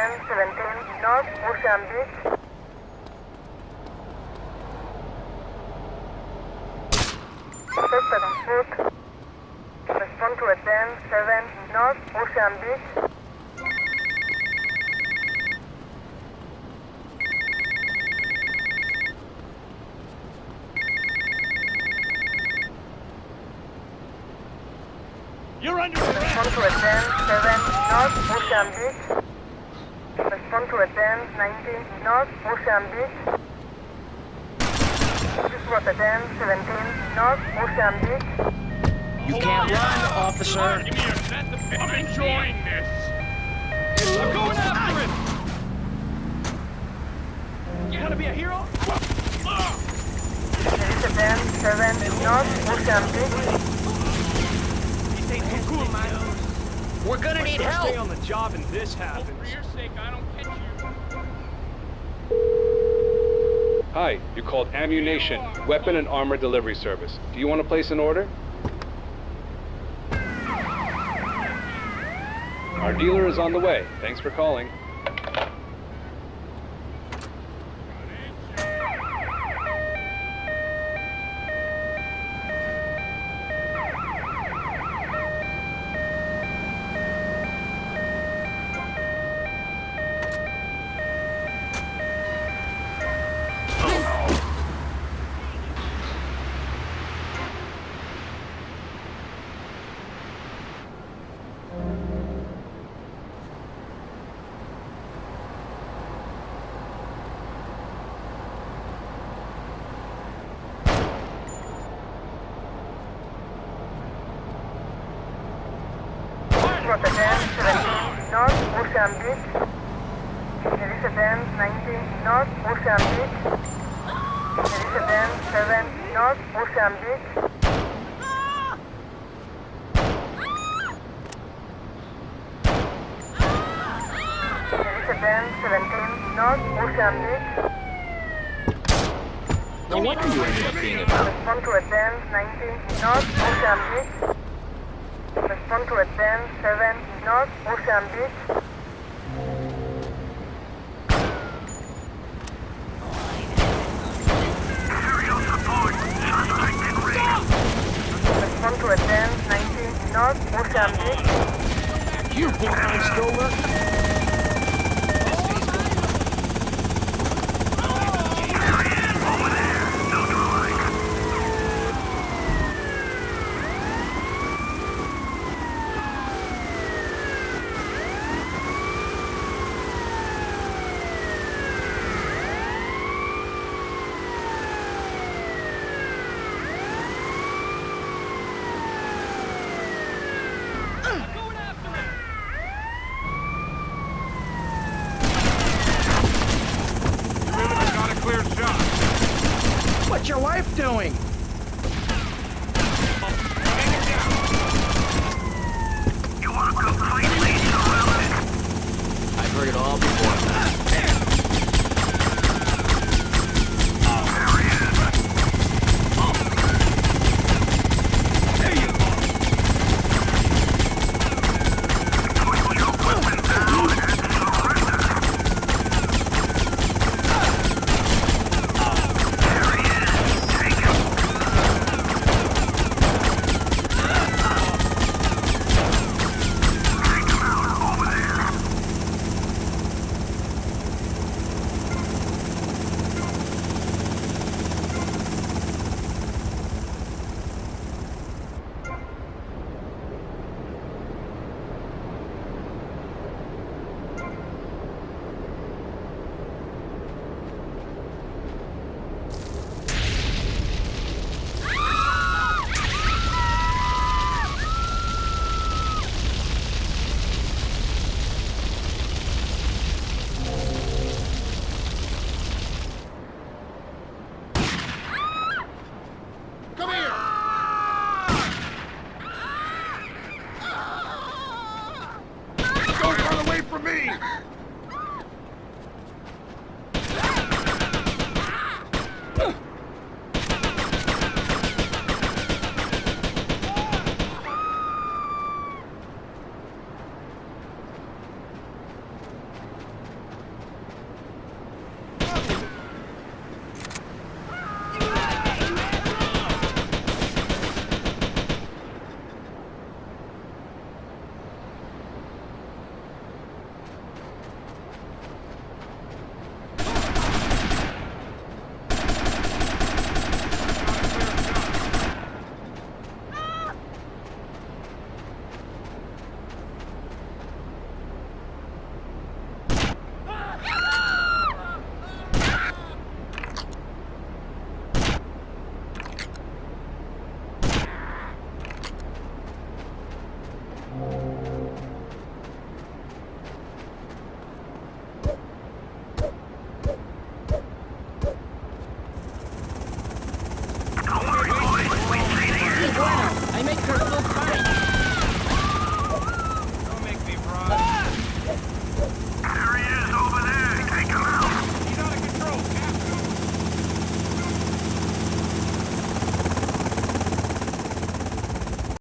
17, North Ocean Beach. Suspect on foot. Respond to a 10-7, North Ocean Beach. You're under Respond to a 10-7, North Ocean Beach. Respond to a 10-19, North Ocean Beach. This was a 10-17, North Ocean Beach. You can't run, officer. Give me your set. I'm enjoying this. I'm going after him. You wanna be a hero? There is a 10-7, North Ocean Beach. This ain't too cool, man. We're gonna need Stay help. on the job and this happens. For your sake, I don't catch you. Hi, you called Ammunition, Weapon and Armor Delivery Service. Do you want to place an order? Our dealer is on the way. Thanks for calling. Was a 10-17, North Ocean Beach. There is a 10-19, North Ocean Beach. There is a 10-7, North Ocean Beach. There is a 10-17, North Ocean Beach. No wonder you ended up being a cop. Respond to a 10-19, North Ocean Beach. Respond to a 10-7, North Ocean Beach. Respond to a 10-19, North Ocean Beach. You blind stoler. What's your wife doing? You want to completely surrounded? I've heard it all before. There he is. There you are. Put your weapon down and surrender. There he is. Take him. Take him out over there. Come here. Don't run away from me!